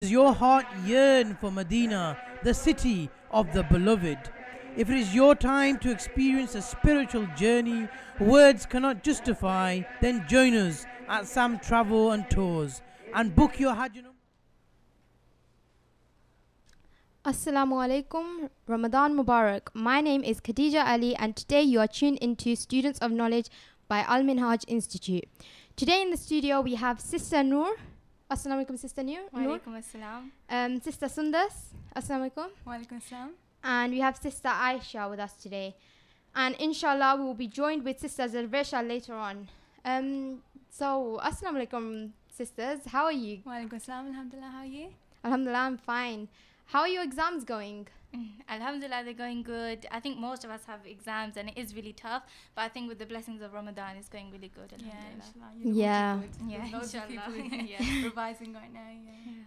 Does your heart yearn for Medina, the city of the beloved? If it is your time to experience a spiritual journey words cannot justify, then join us at Sam Travel and Tours and book your Hajj. Assalamu alaikum, Ramadan Mubarak. My name is Khadija Ali, and today you are tuned into Students of Knowledge by Al Minhaj Institute. Today in the studio we have Sister Noor. Assalamu alaikum, Sister Noor. Wa alaikum assalam. Sister Sundas. Assalamu alaikum. Wa alaikum assalam. And we have Sister Aisha with us today. And inshallah we will be joined with Sister Zarvesha later on. So, Assalamu alaikum, sisters. How are you? Wa alaikum assalam. Alhamdulillah, how are you? Alhamdulillah, I'm fine. How are your exams going? Alhamdulillah, they're going good. I think most of us have exams and it is really tough. But I think with the blessings of Ramadan, it's going really good. Yeah. Loads of people revising right now.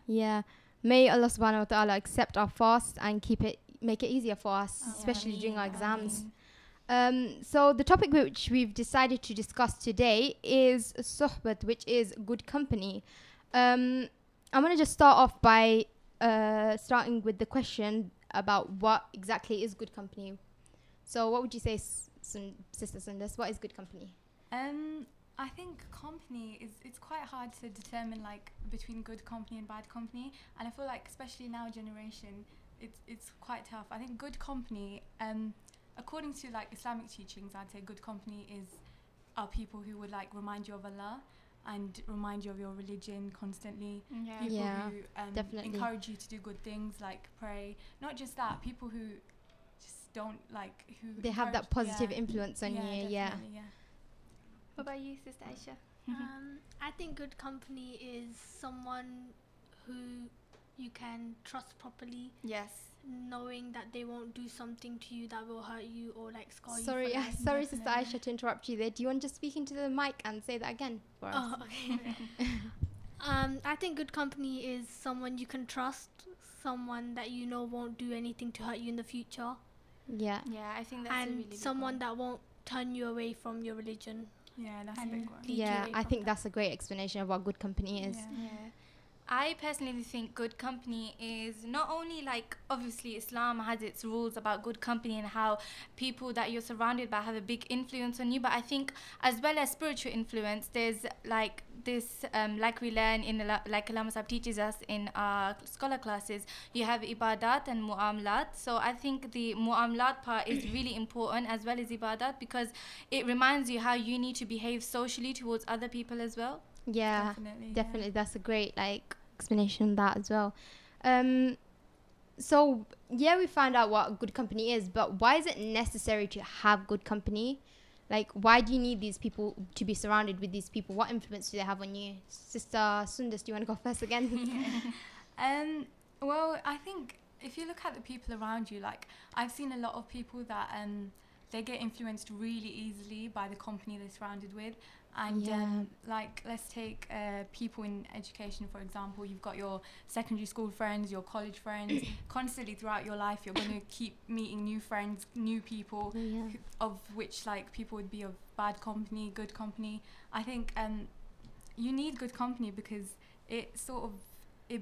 Yeah. May Allah subhanahu wa ta'ala accept our fast and make it easier for us, especially during our exams. So the topic which we've decided to discuss today is suhbat, which is good company. I'm going to just start off by starting with the question about what exactly is good company. So what would you say, Sister Sundas? What is good company? I think company it's quite hard to determine like between good company and bad company, and I feel like especially in our generation it's quite tough. I think good company, according to like Islamic teachings, I'd say good company are people who would like remind you of Allah and remind you of your religion constantly. People who definitely encourage you to do good things like pray. Not just that, people who just don't like who they have that positive influence on you. Yeah. What about you, Sister Aisha? I think good company is someone who you can trust properly. Yes. Knowing that they won't do something to you that will hurt you or like scar you. Sorry, Sister Aisha, to interrupt you there. Do you want to just speak into the mic and say that again for us? Oh, okay. I think good company is someone you can trust, someone that you know won't do anything to hurt you in the future. Yeah. Yeah, I think that's and a really someone that won't turn you away from your religion. Yeah, that's a big one. Yeah, I think that's a great explanation of what good company is. Yeah. I personally think good company is not only like, obviously Islam has its rules about good company and how people that you're surrounded by have a big influence on you, but I think as well as spiritual influence, there's like this like we learn in like Allama Sahib teaches us in our scholar classes, you have ibadat and mu'amalat. So I think the mu'amalat part is really important as well as ibadat, because it reminds you how you need to behave socially towards other people as well. Yeah, definitely. That's a great explanation of that as well. So yeah, we found out what good company is, but why is it necessary to have good company? Like, why do you need these people to be surrounded with these people? What influence do they have on you? Sister Sundas, do you want to go first again? Well, I think if you look at the people around you, like I've seen a lot of people that they get influenced really easily by the company they're surrounded with. And like, let's take people in education, for example. You've got your secondary school friends, your college friends. Constantly throughout your life, you're going to keep meeting new friends, new people, of which like people would be of bad company, good company. I think you need good company because it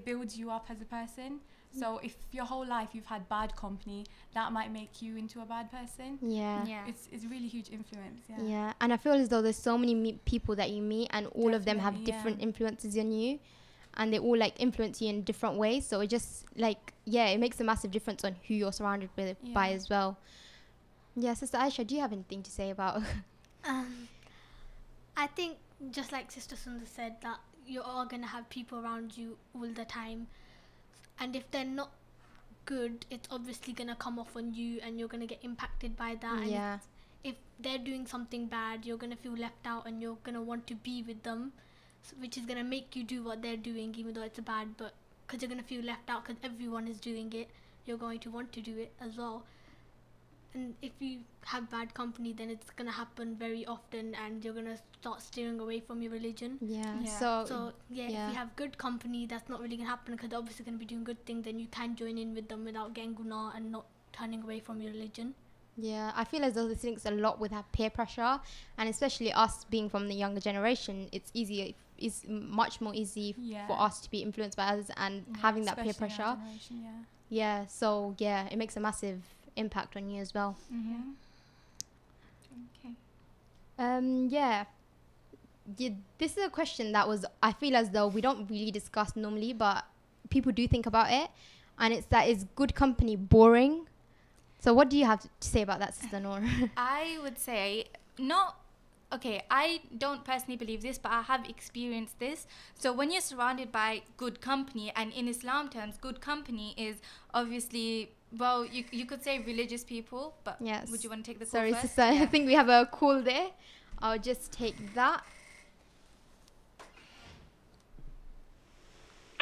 builds you up as a person. So if your whole life you've had bad company, that might make you into a bad person. It's really huge influence. And I feel as though there's so many people that you meet, and all of them have different influences on you, and they all like influence you in different ways. So it just it makes a massive difference on who you're surrounded by as well. Sister Aisha, do you have anything to say about I think just like Sister Sundar said, that you are going to have people around you all the time. And if they're not good, it's obviously going to come off on you and you're going to get impacted by that. And if they're doing something bad, you're going to feel left out and you're going to want to be with them, which is going to make you do what they're doing, even though it's bad. But because you're going to feel left out because everyone is doing it, you're going to want to do it as well. And if you have bad company, then it's going to happen very often and you're going to start steering away from your religion. So if you have good company, that's not really going to happen because they're obviously going to be doing good things, and you can join in with them without getting guna and not turning away from your religion. Yeah, I feel as though this links a lot with our peer pressure, and especially us being from the younger generation, it's easier is much more easy Yeah. for us to be influenced by others, and having that peer especially in our pressure. generation, Yeah, so yeah, it makes a massive impact on you as well. Mm-hmm. Okay. Yeah. This is a question that I feel as though we don't really discuss normally, but people do think about it, and it's that, is good company boring? So what do you have to say about that, Sister Noor? I would say not. Okay, I don't personally believe this, but I have experienced this. So when you're surrounded by good company, and in Islam terms, good company is obviously, well, you could say religious people, but Yes. would you want to take the call Sorry, first? Sister, I think we have a call there. I'll just take that.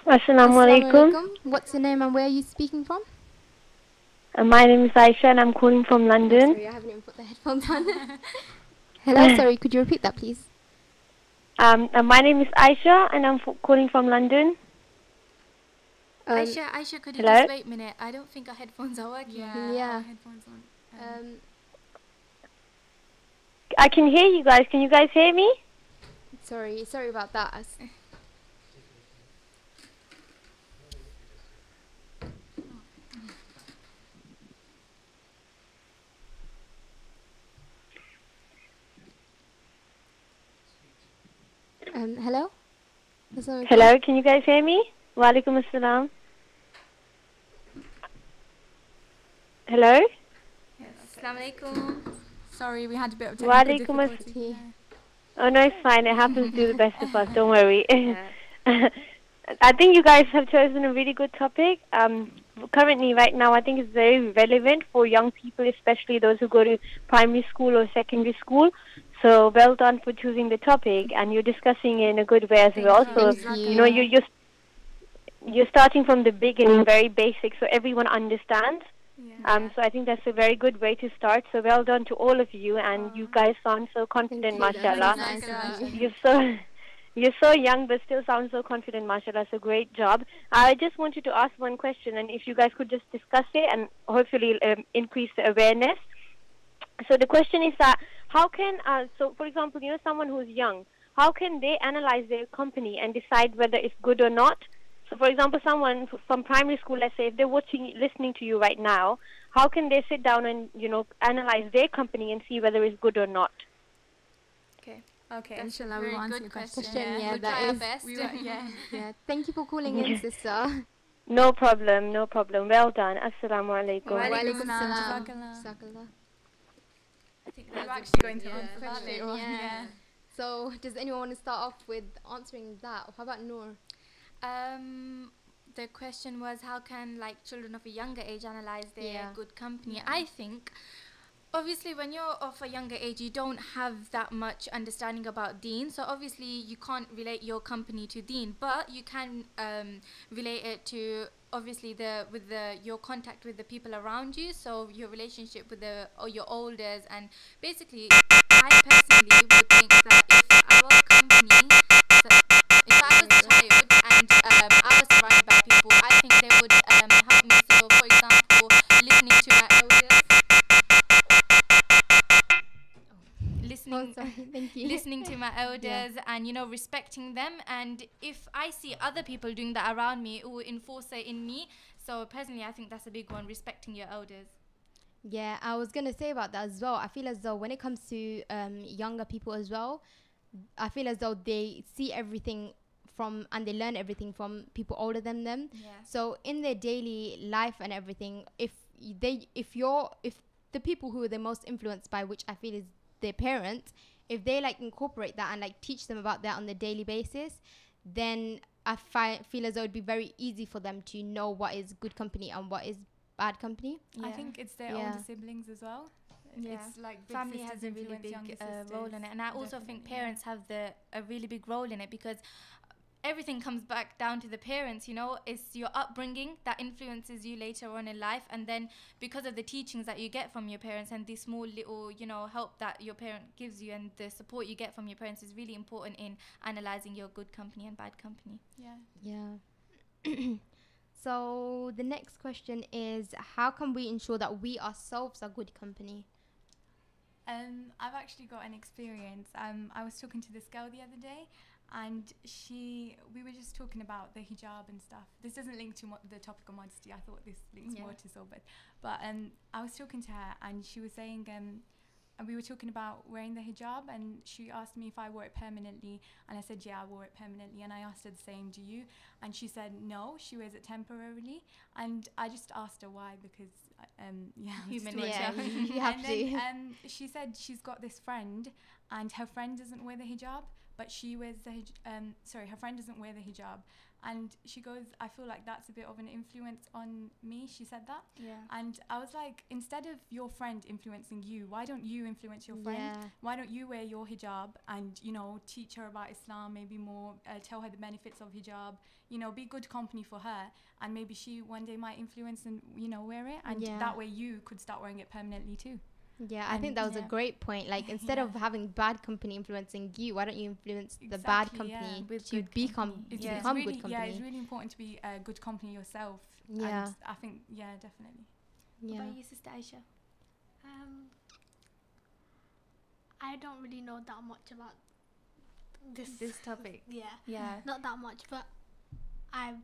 Assalamu alaikum. What's your name and where are you speaking from? My name is Aisha and I'm calling from London. Sorry, I haven't even put the headphones on. Hello, sorry, could you repeat that, please? My name is Aisha and I'm calling from London. Aisha, could you hello? just wait a minute? I don't think our headphones are working. Yeah. Our headphones on. I can hear you guys. Can you guys hear me? Sorry about that. Hello? Hello, can you guys hear me? Wa alaikum assalam. Hello? Assalamu alaikum. Sorry, we had a bit of Wa technical alaikum difficulty. Oh no, it's fine. It happens to the best of us. Don't worry. I think you guys have chosen a really good topic. Currently, right now, I think it's very relevant for young people, especially those who go to primary school or secondary school. So well done for choosing the topic, and you're discussing it in a good way as well. So you know you're starting from the beginning, very basic, so everyone understands. So I think that's a very good way to start. So well done to all of you, and you guys sound so confident, mashallah. You're so young, but still sound so confident, mashallah. So great job. I just wanted to ask one question, and if you guys could just discuss it and hopefully increase the awareness. So the question is that how can, so for example, you know, someone who's young, how can they analyze their company and decide whether it's good or not? So for example, someone from primary school, let's say, if they're listening to you right now, how can they sit down and, you know, analyze their company and see whether it's good or not? Okay, That's inshallah, a we very will answer good your question. question. Yeah, We'll that try our is- best. Yeah, thank you for calling in, sister. No problem, no problem. Well done. Assalamu alaikum. Wa alaikum Walaikum salam. salam. Jazakallah. Jazakallah. I think We're that's a actually good going to answer that question, later on. yeah. So, does anyone want to start off with answering that? How about Noor? The question was, how can like children of a younger age analyze their Yeah. good company? I think obviously when you're of a younger age, you don't have that much understanding about deen, so obviously you can't relate your company to deen, but you can relate it to obviously your contact with the people around you, so your relationship with your elders. And basically I personally would think that if our company, so if I was a child and I was surrounded by people, I think they would help me. So for example, listening to my elders, Thank you. listening to my elders, and you know, respecting them. And if I see other people doing that around me, it will enforce it in me. So personally, I think that's a big one, respecting your elders. Yeah, I was gonna say about that as well. I feel as though when it comes to younger people as well, I feel as though they see everything and they learn everything from people older than them. Yeah. So in their daily life and everything, if the people who are the most influenced by, which I feel is their parents, if they like incorporate that and like teach them about that on the daily basis, then I feel as though it'd be very easy for them to know what is good company and what is bad company. I think it's their older siblings as well. Yeah. It's like big Family sisters has a really influence big younger role in sisters. it, and I also think Definitely, parents have a really big role in it, because everything comes back down to the parents. You know, it's your upbringing that influences you later on in life, and then because of the teachings that you get from your parents and the small little, you know, help that your parent gives you and the support you get from your parents is really important in analyzing your good company and bad company. Yeah. So the next question is, how can we ensure that we ourselves are good company? I've actually got an experience. I was talking to this girl the other day, and we were just talking about the hijab and stuff. This doesn't link to the topic of modesty. I thought this links more to sober. But I was talking to her, and she was saying, and we were talking about wearing the hijab, and she asked me if I wore it permanently, and I said, yeah, I wore it permanently. And I asked her the same, do you? And she said, no, she wears it temporarily. And I just asked her why, because human nature. nature. You have to. She said she's got this friend, and her friend doesn't wear the hijab, but she wears the her friend doesn't wear the hijab, and she goes, I feel like that's a bit of an influence on me. She said that. Yeah. And I was like, instead of your friend influencing you, why don't you influence your friend? Yeah. Why don't you wear your hijab and, you know, teach her about Islam, maybe more, tell her the benefits of hijab, you know, be good company for her, and maybe she one day might influence and, you know, wear it, and that way you could start wearing it permanently too. Yeah, I think that was a great point. Like, instead of having bad company influencing you, why don't you influence the bad company to become good company? Yeah, it's really important to be a good company yourself. Yeah. And I think, definitely. Yeah. What about you, Sister Aisha? I don't really know that much about This topic. Yeah. Not that much, but I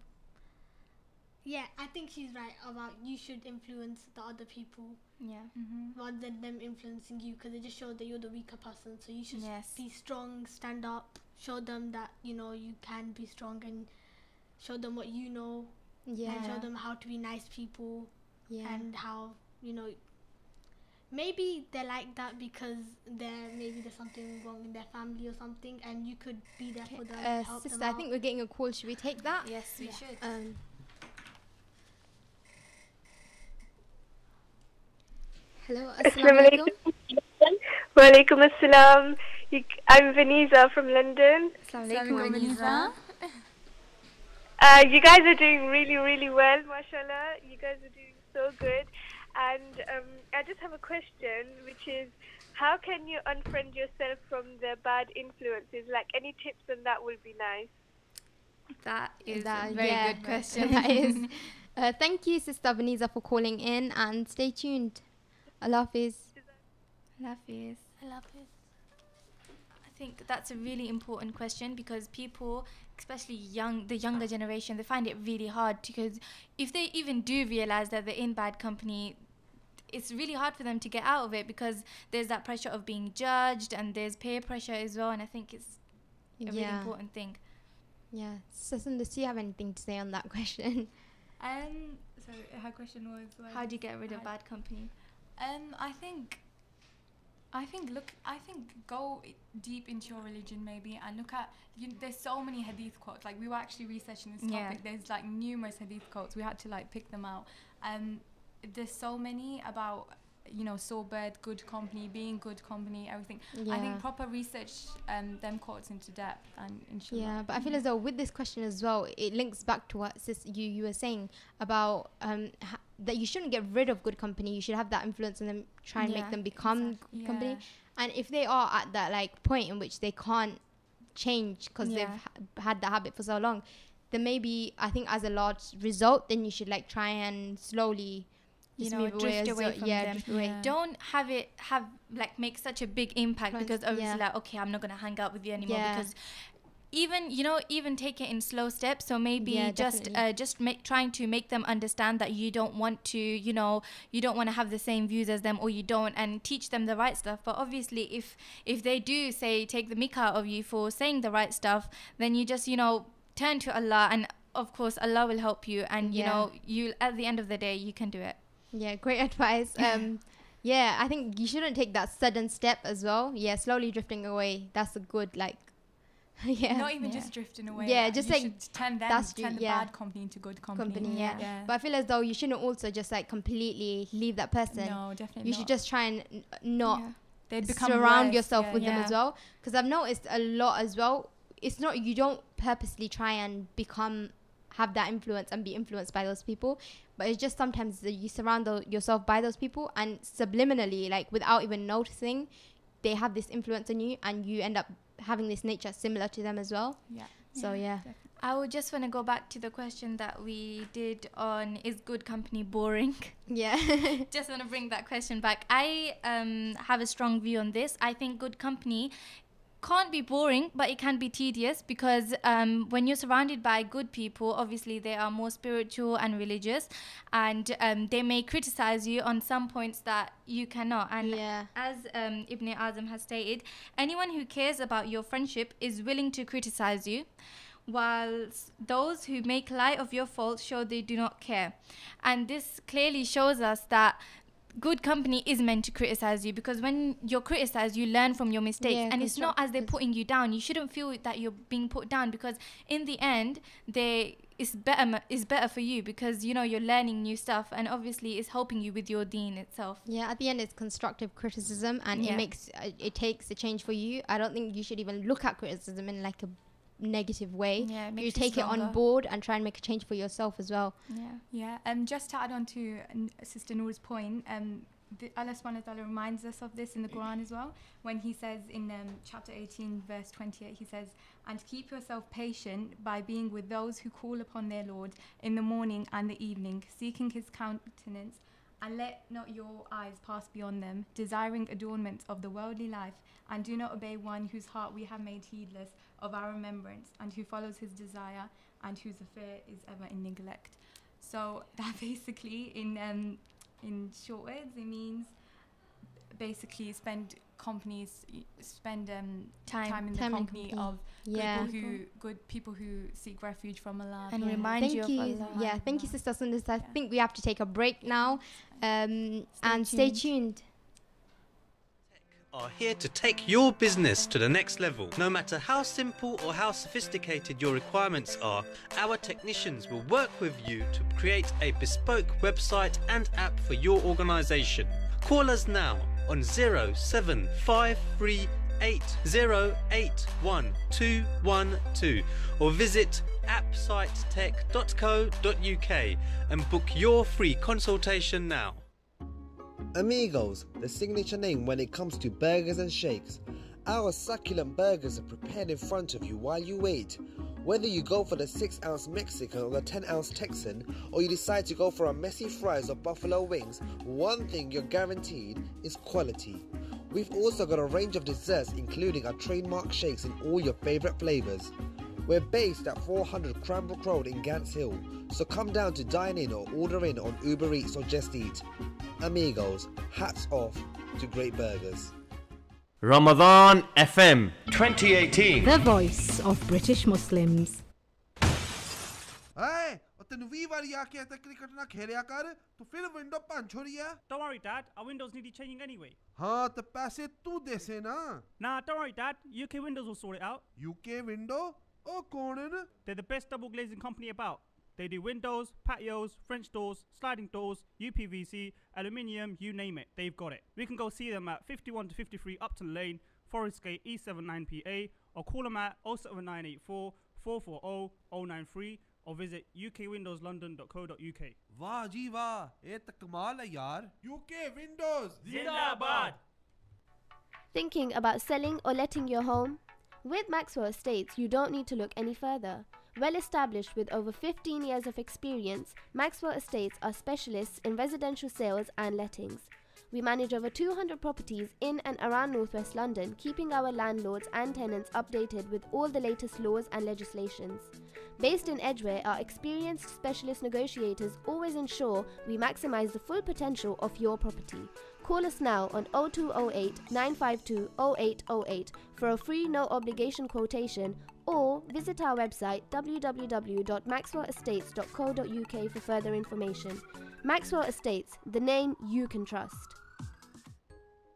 think she's right about you should influence the other people rather than them influencing you, because it just shows that you're the weaker person. So you should be strong, stand up, show them that, you know, you can be strong, and show them what you know, and show them how to be nice people, and how, you know, maybe they're like that because there's something wrong in their family or something, and you could be there for them, help sister, them out. I think we're getting a call. Should we take that? Yes, we should. Hello, Assalamu Assalamualaikum. Wa alaikum assalam. I'm Veniza from London. Assalamualaikum, Veniza. You guys are doing really, really well, mashallah. You guys are doing so good. And I just have a question, which is, how can you unfriend yourself from the bad influences? Like, any tips on that would be nice. That is a very good question. That is. Thank you, Sister Veniza, for calling in, and stay tuned. Allah Hafiz. I think that's a really important question, because people, especially the younger generation, they find it really hard, because if they even do realize that they're in bad company, it's really hard for them to get out of it, because there's that pressure of being judged, and there's peer pressure as well, and I think it's a really important thing. Yeah. Sasunda, do you have anything to say on that question? So her question was, how do you get rid of bad company? I think go deep into your religion maybe, and look at, there's so many hadith quotes. Like, we were actually researching this topic. There's like numerous hadith quotes. We had to like pick them out. There's so many about, you know, sober, good company, being good company, everything. I think proper research them quotes into depth, and inshallah. Yeah, but I feel as though with this question as well, it links back to what you were saying about that you shouldn't get rid of good company. You should have that influence on them, try and make them become good company. And if they are at that like point in which they can't change because they've had that habit for so long, then maybe I think as a large result, then you should like try and slowly drift away from them. Don't make such a big impact, because obviously like, okay, I'm not gonna hang out with you anymore, because even take it in slow steps. So maybe trying to make them understand that you don't want to, you don't want to have the same views as them, or you don't, and teach them the right stuff. But obviously if they do take the mick out of you for saying the right stuff, then you just turn to Allah, and of course Allah will help you, and you at the end of the day you can do it. Yeah, great advice. I think you shouldn't take that sudden step as well. Slowly drifting away, that's a good not even just drifting away. Just you like should turn the bad company into good company. But I feel as though you shouldn't also just like completely leave that person. No, definitely you should just try and not they'd become surround worse. yourself with them as well, because I've noticed a lot as well. It's not, you don't purposely try and have that influence and be influenced by those people, but it's just sometimes that you surround yourself by those people, and subliminally, like without even noticing, they have this influence on you, and you end up having this nature similar to them as well. I would just want to go back to the question that we did on, is good company boring? Just want to bring that question back. I have a strong view on this. I think good company can't be boring, but it can be tedious because when you're surrounded by good people, obviously they are more spiritual and religious, and they may criticize you on some points that you cannot. And as Ibn Azam has stated, anyone who cares about your friendship is willing to criticize you, whilst those who make light of your faults show they do not care. And this clearly shows us that good company is meant to criticize you, because when you're criticized, you learn from your mistakes, and it's not as they're putting you down. You shouldn't feel that you're being put down, because in the end it's better for you, because you know you're learning new stuff, and obviously it's helping you with your deen itself. At the end it's constructive criticism, and it takes a change for you. I don't think you should even look at criticism in like a negative way. You take it on board and try and make a change for yourself as well. Just to add on to Sister Noor's point, Allah subhanahu wa ta'ala reminds us of this in the Quran as well, when he says in chapter 18 verse 28, he says, and keep yourself patient by being with those who call upon their Lord in the morning and the evening, seeking his countenance, and let not your eyes pass beyond them, desiring adornments of the worldly life, and do not obey one whose heart we have made heedless of our remembrance, and who follows his desire, and whose affair is ever in neglect. So that basically, in short words, it means basically spend time in the company of good people who seek refuge from Allah and remind you of Allah. Thank you, Sister Sundus. I think we have to take a break now, and stay tuned. Are here to take your business to the next level. No matter how simple or how sophisticated your requirements are, our technicians will work with you to create a bespoke website and app for your organisation. Call us now on 07538081212 or visit appsitetech.co.uk and book your free consultation now. Amigos, the signature name when it comes to burgers and shakes. Our succulent burgers are prepared in front of you while you wait. Whether you go for the 6-ounce Mexican or the 10-ounce Texan, or you decide to go for our messy fries or buffalo wings, one thing you're guaranteed is quality. We've also got a range of desserts including our trademark shakes in all your favourite flavours. We're based at 400 Cranbrook Road in Gants Hill, so come down to dine in or order in on Uber Eats or Just Eat. Amigos, hats off to great burgers. Ramadan FM 2018, the voice of British Muslims. Hey, tenu we wari aake aita cricket na khelya kar, tu fir window punch ho rahi hai. Don't worry, Dad. Our windows need changing anyway. हाँ तो पैसे तू दे से ना. Nah, don't worry, Dad. UK Windows will sort it out. UK Window? Oh, कौन है ना? They're the best double glazing company about. They do windows, patios, French doors, sliding doors, UPVC, aluminium, you name it, they've got it. We can go see them at 51 to 53 Upton Lane, Forest Gate E79PA, or call them at 07984 440 093 or visit ukwindowslondon.co.uk. वाह जी वाह, ये तो कमाल है यार. UK Windows Zindabad. Thinking about selling or letting your home? With Maxwell Estates, you don't need to look any further. Well established with over 15 years of experience, Maxwell Estates are specialists in residential sales and lettings. We manage over 200 properties in and around Northwest London, keeping our landlords and tenants updated with all the latest laws and legislations. Based in Edgware, our experienced specialist negotiators always ensure we maximise the full potential of your property. Call us now on 0208 952 0808 for a free no obligation quotation, or visit our website www.maxwellestates.co.uk for further information. Maxwell Estates, the name you can trust.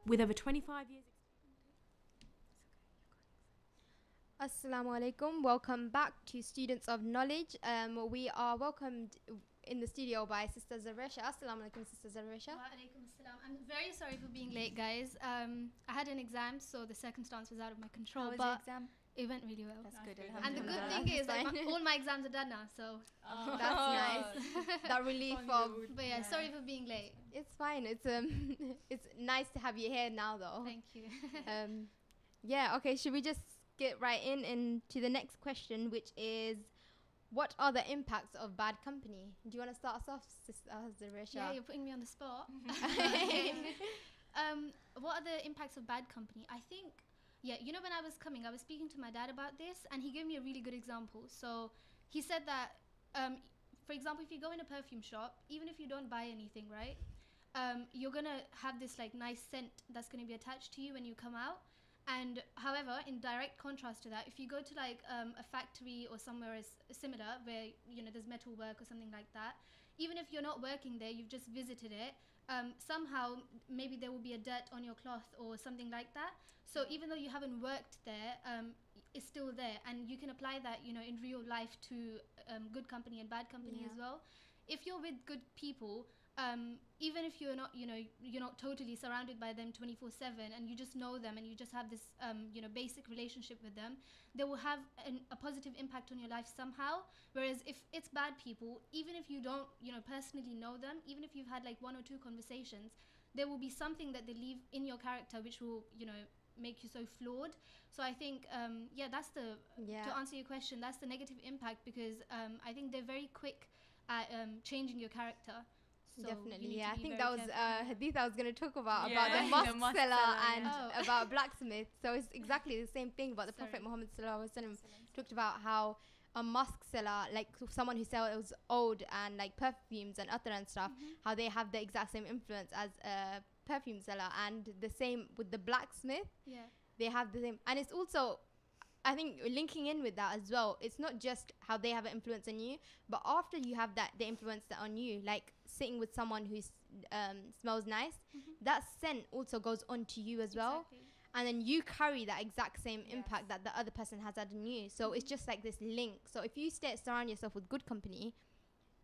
With over 25 years. Assalamu alaikum. Welcome back to Students of Knowledge. We are welcomed in the studio by Sister Zaresha. Assalamu alaikum, Sister Zaresha. Wa alaikum assalam. I'm very sorry for being late, guys. I had an exam, so the circumstance was out of my control. How was your exam? It went really well. That's good. And the good thing is that all my exams are done now, so that's nice. That relief of. But yeah, sorry for being late. It's fine. It's it's nice to have you here now, though. Thank you. Okay. Should we just get right into the next question, which is, what are the impacts of bad company? Do you want to start us off, Sister Zaresha? Yeah, you're putting me on the spot. What are the impacts of bad company? I think Yeah, you know, when I was coming, I was speaking to my dad about this, and he gave me a really good example. So he said that, for example, if you go in a perfume shop, even if you don't buy anything, right, you're gonna have this like nice scent that's gonna be attached to you when you come out. And however, in direct contrast to that, if you go to like a factory or somewhere similar where, you know, there's metal work or something like that, even if you're not working there, you've just visited it, somehow maybe there will be a dirt on your cloth or something like that. So even though you haven't worked there, it's still there, and you can apply that, you know, in real life to good company and bad company as well. If you're with good people, even if you're not, you know, you're not totally surrounded by them 24/7, and you just know them and you just have this, you know, basic relationship with them, they will have a positive impact on your life somehow. Whereas if it's bad people, even if you don't, you know, personally know them, even if you've had like 1 or 2 conversations, there will be something that they leave in your character which will, you know, make you so flawed. So I think, that's the, to answer your question, that's the negative impact, because I think they're very quick at changing your character. So definitely, I think that was hadith I was going to talk about the mosque seller and about blacksmith. So it's exactly the same thing, but the Prophet Muhammad sallallahu alaihi wasallam talked about how a mosque seller, like someone who sells oud and like perfumes and attar and stuff, how they have the exact same influence as a perfume seller, and the same with the blacksmith. They have the same. And it's also, I think, linking in with that as well, it's not just how they have an influence on you, but after you have that, they influence that on you. Like sitting with someone who smells nice, that scent also goes on to you as well. And then you carry that exact same impact that the other person has had on you. So it's just like this link. So if you surround yourself with good company,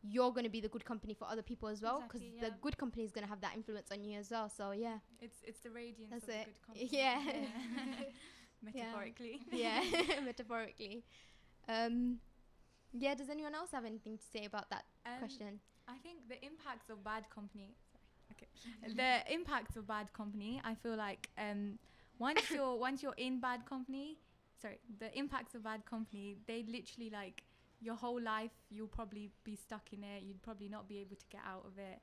you're going to be the good company for other people as well, because the good company is going to have that influence on you as well. So it's the radiance that's of the it. good company. Metaphorically. Metaphorically. Does anyone else have anything to say about that question? I think the impacts of bad company, the impacts of bad company, I feel like once you're in bad company, the impacts of bad company, they literally, like, your whole life you'll probably be stuck in it, you'd probably not be able to get out of it.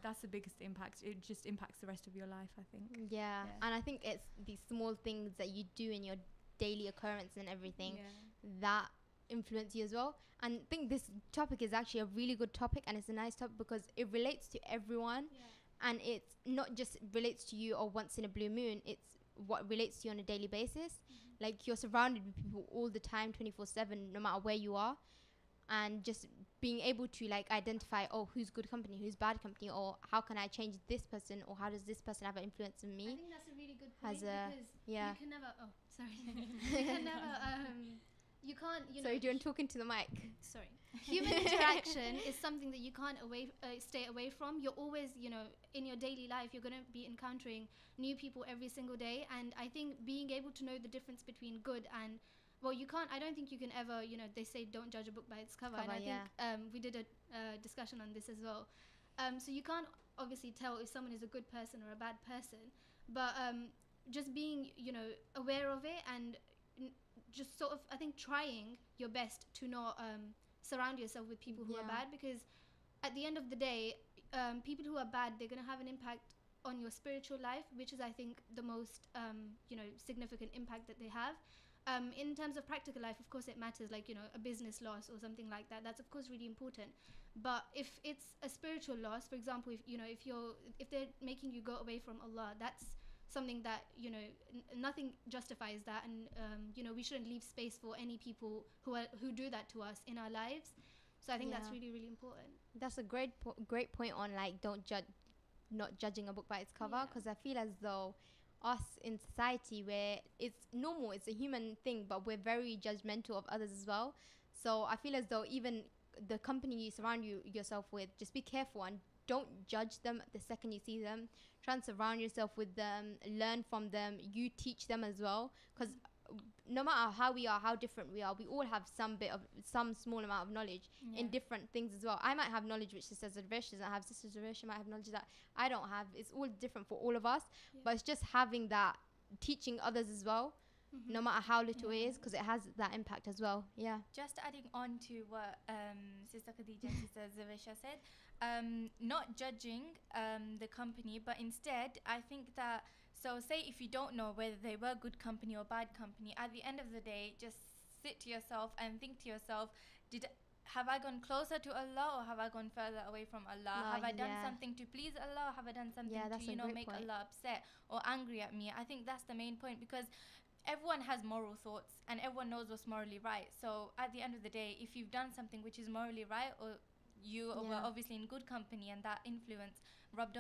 That's the biggest impact. It just impacts the rest of your life, I think. And I think it's these small things that you do in your daily occurrence and everything that influence you as well. And I think this topic is actually a really good topic, and it's a nice topic because it relates to everyone, and it's not just relates to you or once in a blue moon, it's what relates to you on a daily basis. Like, you're surrounded with people all the time, 24/7, no matter where you are, and just being able to like identify, who's good company, who's bad company, or how can I change this person, or how does this person have an influence on me. I think that's a really good point, because you can never you can never you can't, you know. Sorry, you're talking to the mic. Sorry. Human interaction is something that you can't stay away from. You're always, you know, in your daily life, you're going to be encountering new people every single day. And I think being able to know the difference between good and, well, you can't, I don't think you can ever, you know, they say don't judge a book by its cover. And I think we did a discussion on this as well. So you can't obviously tell if someone is a good person or a bad person. But just being, you know, aware of it, and just sort of, I think, trying your best to not surround yourself with people who are bad, because at the end of the day, people who are bad, they're going to have an impact on your spiritual life, which is, I think, the most you know, significant impact that they have. In terms of practical life, of course it matters, like, you know, a business loss or something like that, that's of course really important. But if it's a spiritual loss, for example, if, you know, if they're making you go away from Allah, that's something that, you know, nothing justifies that. And you know, we shouldn't leave space for any people who do that to us in our lives. So I think that's really, really important. That's a great point on, like, not judging a book by its cover, because I feel as though us in society, where it's normal, it's a human thing, but we're very judgmental of others as well. So I feel as though even the company you surround yourself with, just be careful and don't judge them the second you see them. Try and surround yourself with them, learn from them, you teach them as well, because no matter how we are, how different we are, we all have some small amount of knowledge in different things as well. I might have knowledge which Sister Zarvesh doesn't have, Sister Zarvesh might have knowledge that I don't have. It's all different for all of us, but it's just having that, teaching others as well. no matter how little it is, because it has that impact as well. Yeah. Just adding on to what Sister Khadija and Sister Zavisha said, not judging the company, but instead I think that, so say if you don't know whether they were good company or bad company, at the end of the day, just sit to yourself and think to yourself, have I gone closer to Allah or have I gone further away from Allah? Have I done something to please Allah or have I done something to, make Allah upset or angry at me? I think that's the main point, because everyone has moral thoughts and everyone knows what's morally right. So at the end of the day, if you've done something which is morally right, or you were obviously in good company and that influence rubbed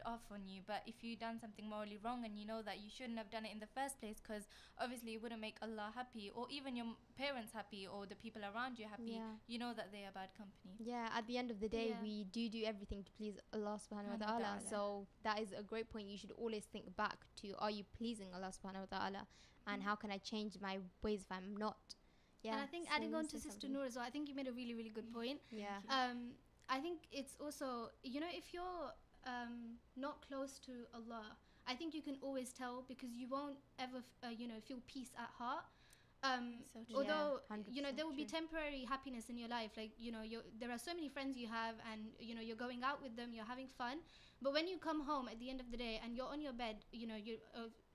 off on you, but if you've done something morally wrong and you know that you shouldn't have done it in the first place, because obviously it wouldn't make Allah happy or even your parents happy or the people around you happy, you know that they are bad company. At the end of the day, we do everything to please Allah subhanahu wa ta'ala. So that is a great point. You should always think back to, are you pleasing Allah subhanahu wa ta'ala, and how can I change my ways if I'm not? And I think adding on to Sister Noor as well, I think you made a really, really good point. I think it's also, if you're not close to Allah, I think you can always tell, because you won't ever, feel peace at heart. Although, there will be temporary happiness in your life. Like, there are so many friends you have and, you're going out with them, you're having fun. But when you come home at the end of the day and you're on your bed, you're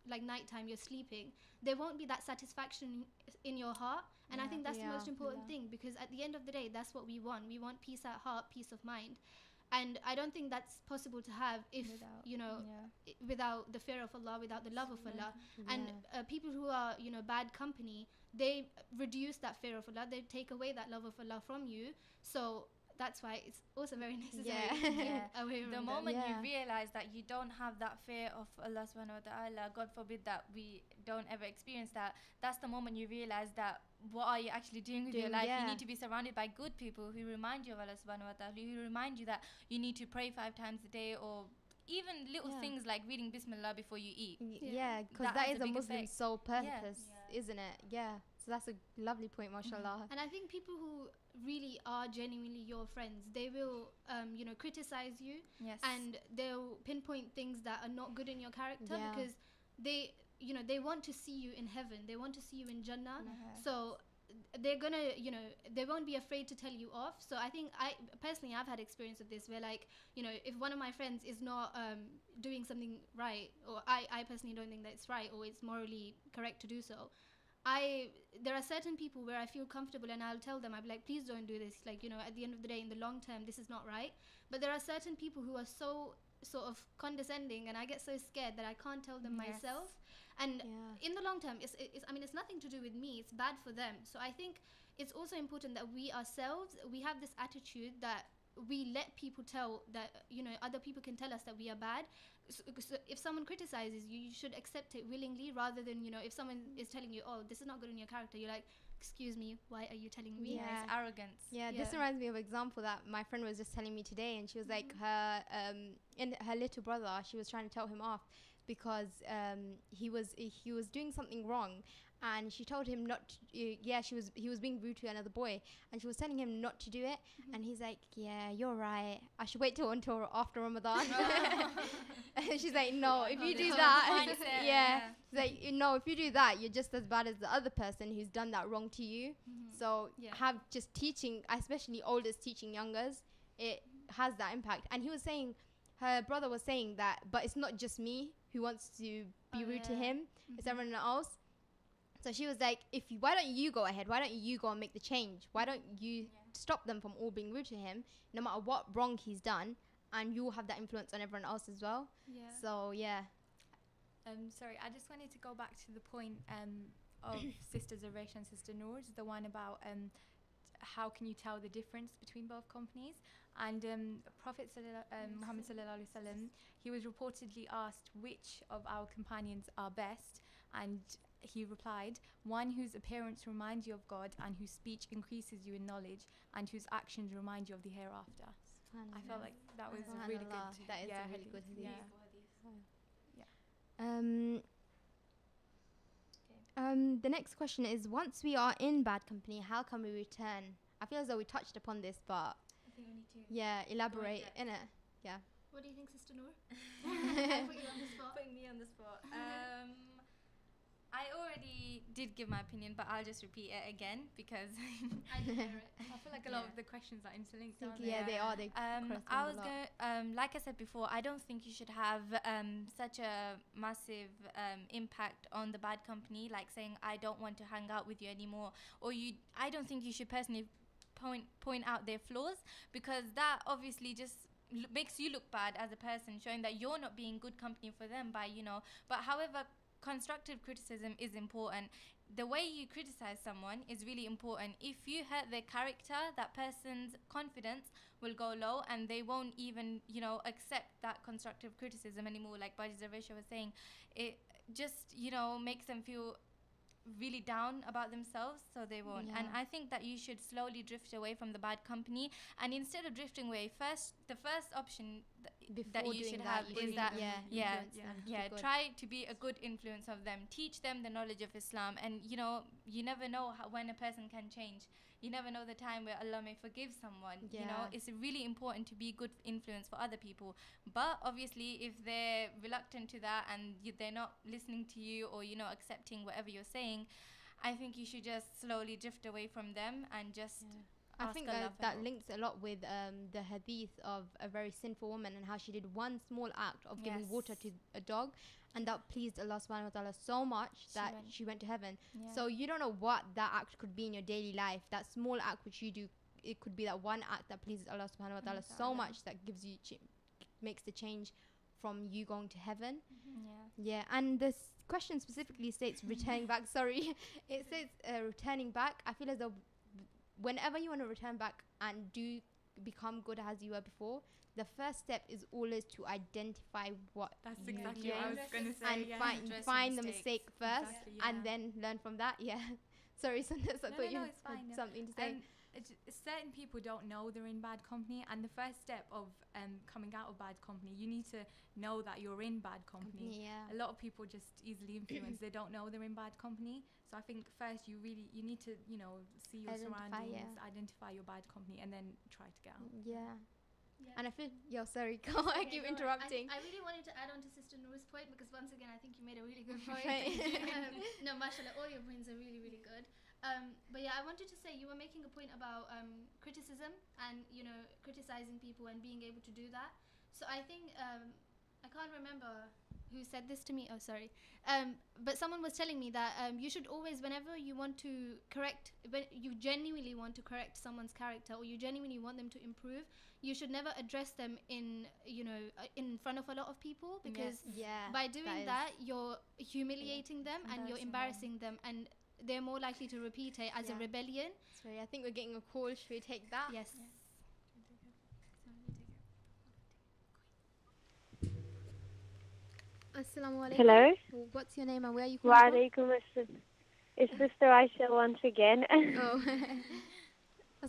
like nighttime, you're sleeping, there won't be that satisfaction in your heart. And I think that's the most important thing, because at the end of the day, that's what we want. We want peace at heart, peace of mind. And I don't think that's possible to have if, without the fear of Allah, without the love of Allah. And people who are, bad company, they reduce that fear of Allah. They take away that love of Allah from you. So that's why it's also very necessary. The moment you realize that you don't have that fear of Allah subhanahu wa ta'ala, God forbid that we don't ever experience that, that's the moment you realize that what are you actually doing with your life. You need to be surrounded by good people who remind you of Allah subhanahu wa ta'ala, who remind you that you need to pray 5 times a day, or even little things like reading Bismillah before you eat. Because that is a Muslim sole purpose, isn't it? So that's a lovely point, mashallah. And I think people who really are genuinely your friends, they will, criticize you, and they'll pinpoint things that are not good in your character, because they, they want to see you in heaven, they want to see you in Jannah. So they're gonna, they won't be afraid to tell you off. So I think I've had experience of this, where like, if one of my friends is not doing something right, or I personally don't think that it's right or it's morally correct to do so, there are certain people where I feel comfortable and I'll tell them, I'll be like, please don't do this. Like, at the end of the day, in the long term, this is not right. But there are certain people who are so sort of condescending, and I get so scared that I can't tell them myself. And in the long term, it's nothing to do with me. It's bad for them. So I think it's also important that we ourselves, we have this attitude that we let people tell that, other people can tell us that we are bad. So if someone criticizes you, you should accept it willingly, rather than, if someone is telling you, oh, this is not good in your character, you're like, excuse me, why are you telling me? It's arrogance. This reminds me of an example that my friend was just telling me today, and she was like, her little brother, she was trying to tell him off because he was doing something wrong, and she told him not to, he was being rude to another boy, and she was telling him not to do it, and he's like, yeah, you're right, I should wait until after Ramadan. And she's like, no, if you do that, she's like, no, if you do that, you're just as bad as the other person who's done that wrong to you. So have just teaching, especially olders teaching youngers, it has that impact. And he was saying, her brother was saying that, but it's not just me who wants to be rude to him, it's everyone else. So she was like, why don't you go ahead? Why don't you go and make the change? Why don't you stop them from all being rude to him, no matter what wrong he's done, and you'll have that influence on everyone else as well. So sorry, I just wanted to go back to the point of Sister Zaresh and Sister Noor, the one about how can you tell the difference between both companies. And Prophet Muhammad sallallahu alaihi wasallam, he was reportedly asked which of our companions are best, and he replied, one whose appearance reminds you of God, and whose speech increases you in knowledge, and whose actions remind you of the hereafter. I felt like that was really good. That is a really good hadith. The next question is, once we are in bad company, how can we return? I feel as though we touched upon this, but I think we need to elaborate in it. What do you think, Sister Noor? Put you on the spot. Putting me on the spot. I already did give my opinion, but I'll just repeat it again because I feel like a lot of the questions are interlinked, aren't they? Yeah, they are. They I was going, like I said before, I don't think you should have such a massive impact on the bad company, like saying I don't want to hang out with you anymore, or I don't think you should personally point out their flaws, because that obviously just makes you look bad as a person, showing that you're not being good company for them by, but however, constructive criticism is important. The way you criticize someone is really important. If you hurt their character, that person's confidence will go low and they won't even, accept that constructive criticism anymore. Like Baji Zaresha was saying, it just, makes them feel really down about themselves, so they won't. And I think that you should slowly drift away from the bad company, and instead of drifting away, the first option that you should have is that try to be a good influence of them, teach them the knowledge of Islam. And you never know when a person can change. You never know the time where Allah may forgive someone. It's really important to be a good influence for other people. But obviously, if they're reluctant to that and they're not listening to you, or accepting whatever you're saying, I think you should just slowly drift away from them and just I think that links a lot with the hadith of a very sinful woman and how she did one small act of giving water to a dog, and that pleased Allah subhanahu wa ta'ala so much that she went to heaven. So you don't know what that act could be in your daily life. That small act which you do, it could be that one act that pleases Allah subhanahu wa ta'ala so much that gives you makes the change from you going to heaven. And this question specifically states returning back. Sorry, it says returning back. I feel as though whenever you want to return back and do become good as you were before, the first step is always to identify what that's you're exactly doing what I was going to say, and find the mistake first, and then learn from that. Sorry, Sundas, I thought you had something to say. Certain people don't know they're in bad company, and the first step of coming out of bad company, you need to know that you're in bad company. A lot of people just easily influence. They don't know they're in bad company. So I think first you need to see your surroundings, identify your bad company, and then try to get out. And I feel sorry, I keep interrupting. I really wanted to add on to Sister Noor's point, because once again I think you made a really good point. No, mashallah, all your points are really, really good. But I wanted to say, you were making a point about criticism and criticizing people and being able to do that. So I think I can't remember who said this to me. Oh, sorry. But someone was telling me that you should always, whenever you want to correct, when you genuinely want to correct someone's character, or you genuinely want them to improve, you should never address them in in front of a lot of people, because by doing that you're humiliating them and you're embarrassing them, and they're more likely to repeat it as a rebellion. Sorry, I think we're getting a call. Should we take that? Yes. Assalamu alaikum. Hello. What's your name and where are you calling from? Wa alaikum assalam. It's Sister Aisha once again.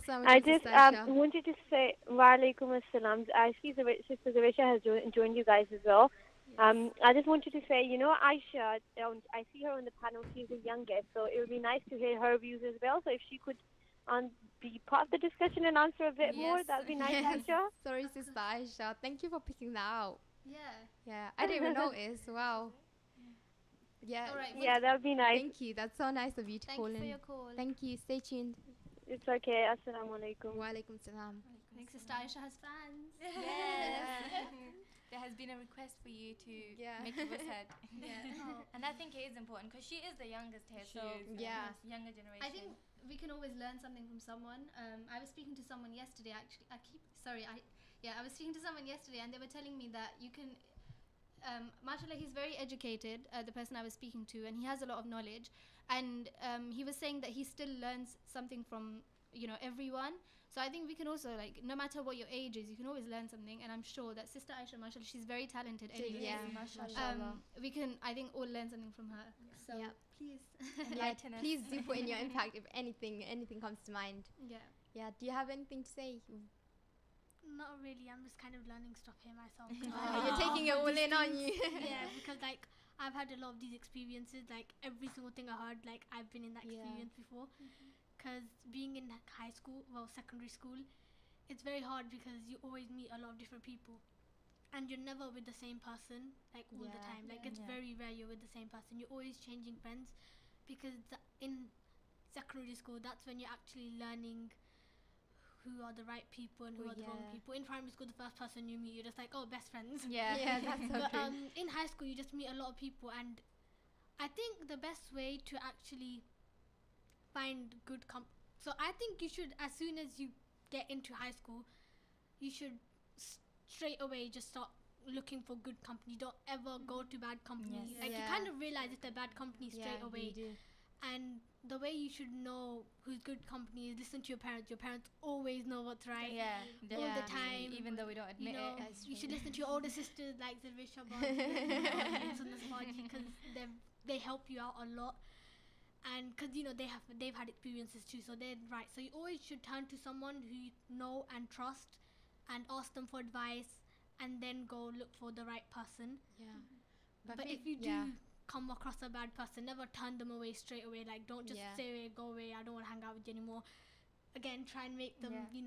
I just wanted to say Wa alaikum assalam. I see Sister Zaresha has joined you guys as well. I just wanted to say, Aisha, I see her on the panel. She's the youngest, so it would be nice to hear her views as well. So if she could be part of the discussion and answer a bit more, that would be nice, Aisha. Sorry, Sister Aisha. Thank you for picking that out. I didn't even notice. Wow. All right, that would be nice. Thank you. That's so nice of you to call in. Thank you for your call. Thank you. Stay tuned. It's okay. Assalamu alaikum. Wa alaikum salam. I think Sister Aisha has fans. Yes. There has been a request for you to make your voice heard. And I think it is important because she is the youngest here, younger generation. I think we can always learn something from someone. I was speaking to someone yesterday. Actually, I was speaking to someone yesterday, and they were telling me that you can. Mashallah, he's very educated, the person I was speaking to, and he has a lot of knowledge. And he was saying that he still learns something from everyone. So I think we can also, no matter what your age is, you can always learn something. And I'm sure that Sister Aisha, mashallah, she's very talented anyway. We can, I think, all learn something from her. So please enlighten us. Please do put in your impact if anything comes to mind. Do you have anything to say? Not really. I'm just kind of learning stuff here myself. You're taking it all in, aren't you? Because I've had a lot of these experiences. Every single thing I heard, I've been in that experience before. Because being in high school, secondary school, it's very hard because you always meet a lot of different people. and you're never with the same person like all the time. Like it's very rare you're with the same person. You're always changing friends, because in secondary school that's when you're actually learning who are the right people and who are the wrong people. In primary school, the first person you meet, you're just like, oh, best friends. That's so true. In high school, you just meet a lot of people, and I think the best way to actually find good so I think you should, as soon as you get into high school, you should straight away just start looking for good company. Don't ever go to bad companies. Yes. Like you kind of realize if they're bad company straight away. You do. And the way you should know who's good company is listen to your parents. Your parents always know what's right all the time. Even though we don't admit it. You should listen to your older sisters like Zilvisha because they help you out a lot. And because they've had experiences too, so they're right. So you always should turn to someone who you know and trust, and ask them for advice, and then go look for the right person. But if you do come across a bad person, never turn them away straight away. Like, don't just say, go away, I don't want to hang out with you anymore. Again, try and make them be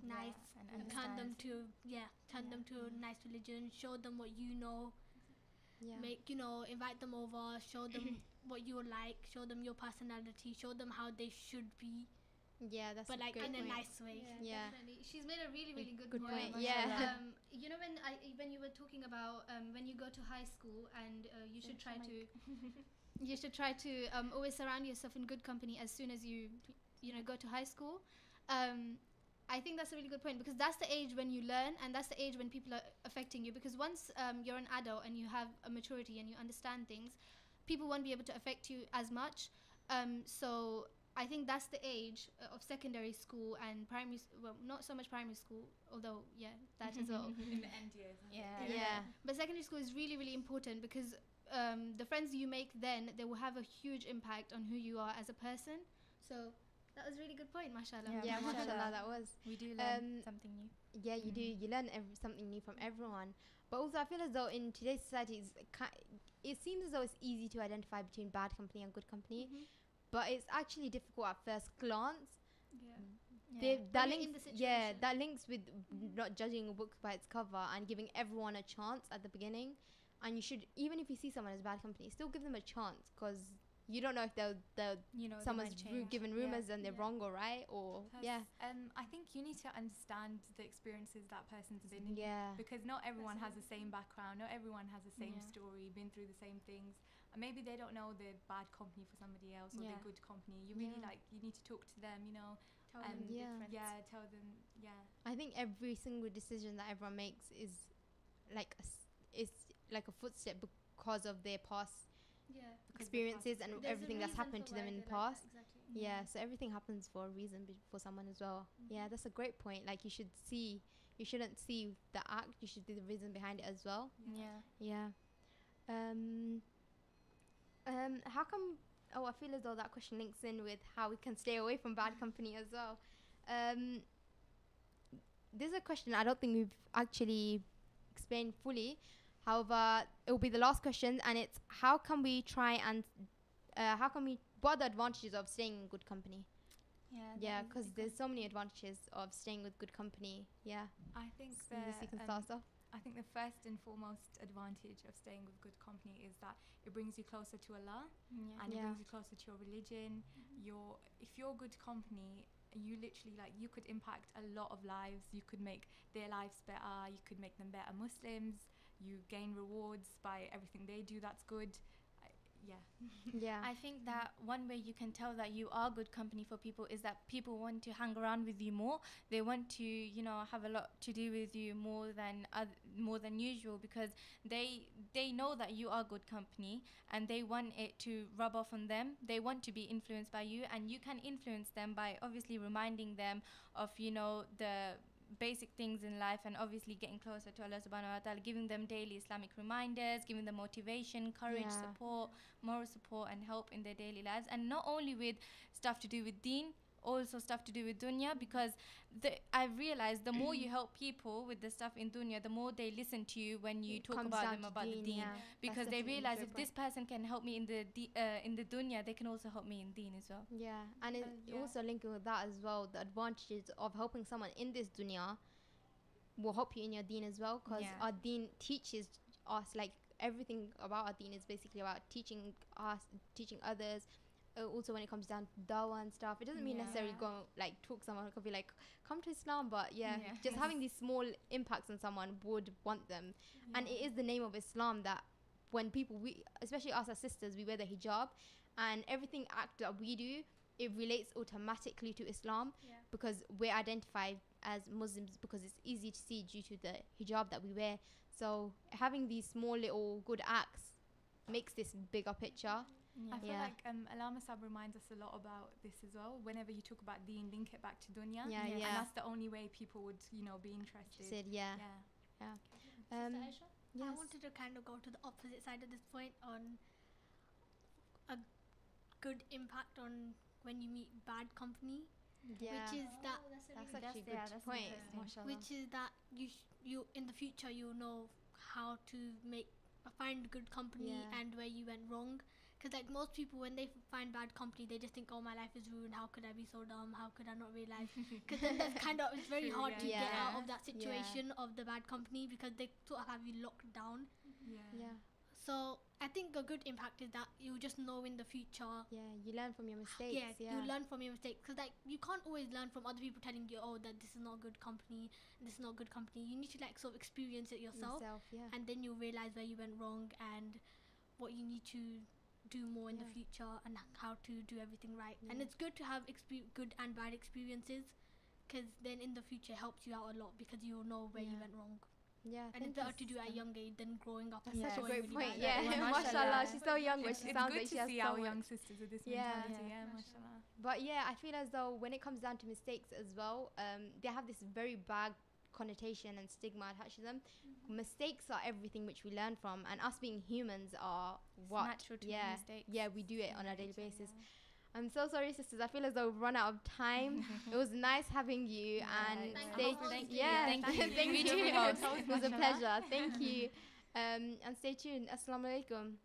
nice, and turn them to a nice religion. Show them what you know. Invite them over, show them what you like, show them your personality, show them how they should be. That's but a like good in point. a nice way. Definitely. She's made a really, really good point. point. When you were talking about when you go to high school, and you should try to always surround yourself in good company as soon as you go to high school. I think that's a really good point, because that's the age when you learn, and that's the age when people are affecting you. Because once you're an adult and you have a maturity and you understand things, people won't be able to affect you as much. So I think that's the age of secondary school and primary. Well, not so much primary school, although that as well. In the end years. But secondary school is really, really important, because the friends you make then, they will have a huge impact on who you are as a person. So that was a really good point, mashallah. Mashallah, that was. We do learn something new. Yeah, you do. You learn something new from everyone. But also, I feel as though in today's society, it seems as though it's easy to identify between bad company and good company. But it's actually difficult at first glance. That links with not judging a book by its cover and giving everyone a chance at the beginning. And you should, even if you see someone as bad company, still give them a chance, because you don't know if someone's given rumors and they're wrong or right, or I think you need to understand the experiences that person's been in, because not everyone has the same background, not everyone has the same story, been through the same things, and maybe they don't know they're bad company for somebody else, or they're good company. You really you need to talk to them, tell them the difference. Tell them. I think every single decision that everyone makes is like a footstep because of their past experiences and everything that's happened to them in the past. So everything happens for a reason for someone as well. That's a great point. Like, you shouldn't see the act, you should see the reason behind it as well. How come I feel as though that question links in with how we can stay away from bad company as well. This is a question I don't think we've actually explained fully. However, it will be the last question, and it's what are the advantages of staying in good company? Because there's so many advantages of staying with good company. I think so you can start off. I think the first and foremost advantage of staying with good company is that it brings you closer to Allah, and it brings you closer to your religion. If you're good company, you literally you could impact a lot of lives. You could make their lives better, you could make them better Muslims, you gain rewards by everything they do that's good. I think that one way you can tell that you are good company for people is that people want to hang around with you more. They want to have a lot to do with you more than usual, because they know that you are good company, and they want it to rub off on them. They want to be influenced by you, and you can influence them by obviously reminding them of the basic things in life, and obviously getting closer to Allah subhanahu wa ta'ala, giving them daily Islamic reminders, giving them motivation, courage, support, moral support and help in their daily lives. And not only with stuff to do with deen, also stuff to do with dunya, because I've realized the more you help people with the stuff in dunya, the more they listen to you when you talk about them about the deen, because they realize if this person can help me in the dunya, they can also help me in deen as well. And it also linking with that as well, the advantages of helping someone in this dunya will help you in your deen as well, because our deen teaches us, like, everything about our deen is basically about teaching us, teaching others. Also when it comes down to dawah and stuff, it doesn't mean necessarily go like talk someone, it could be like come to Islam, but just having these small impacts on someone would want them. And it is the name of Islam that when people, we especially us as sisters, we wear the hijab, and everything act that we do, it relates automatically to Islam, because we're identified as Muslims because it's easy to see due to the hijab that we wear. So having these small little good acts makes this bigger picture. I feel like Alama Sab reminds us a lot about this as well. Whenever you talk about deen, link it back to dunya. And that's the only way people would, be interested. I wanted to kind of go to the opposite side of this point on a good impact on when you meet bad company. Which is that that's actually a good point. Which is that you in the future you'll know how to find good company and where you went wrong. Because like most people, when they find bad company, they just think, oh, my life is ruined, how could I be so dumb, how could I not realize? Because then that's kind of, it's very hard to get out of that situation of the bad company, because they sort of have you locked down. So I think a good impact is that you just know in the future. You learn from your mistakes. You learn from your mistakes, because like you can't always learn from other people telling you, oh, that this is not good company, this is not good company. You need to like sort of experience it yourself, and then you'll realize where you went wrong and what you need to do more in the future and how to do everything right. And it's good to have good and bad experiences, because then in the future it helps you out a lot, because you'll know where you went wrong. And it's better to do at a young age than growing up. That's such a great point. Mashallah, she's so young, but she sounds like she has so much. It's good to see our young sisters with this mentality. Mashallah. But I feel as though when it comes down to mistakes as well, they have this very bad connotation and stigma attached to them. Mistakes are everything which we learn from, and us being humans are what it's natural to make mistakes. We do it on a daily basis. I'm so sorry, sisters, I feel as though we've run out of time. It was nice having you, and thank you. It was a pleasure. Thank you. And stay tuned. Assalamu alaikum.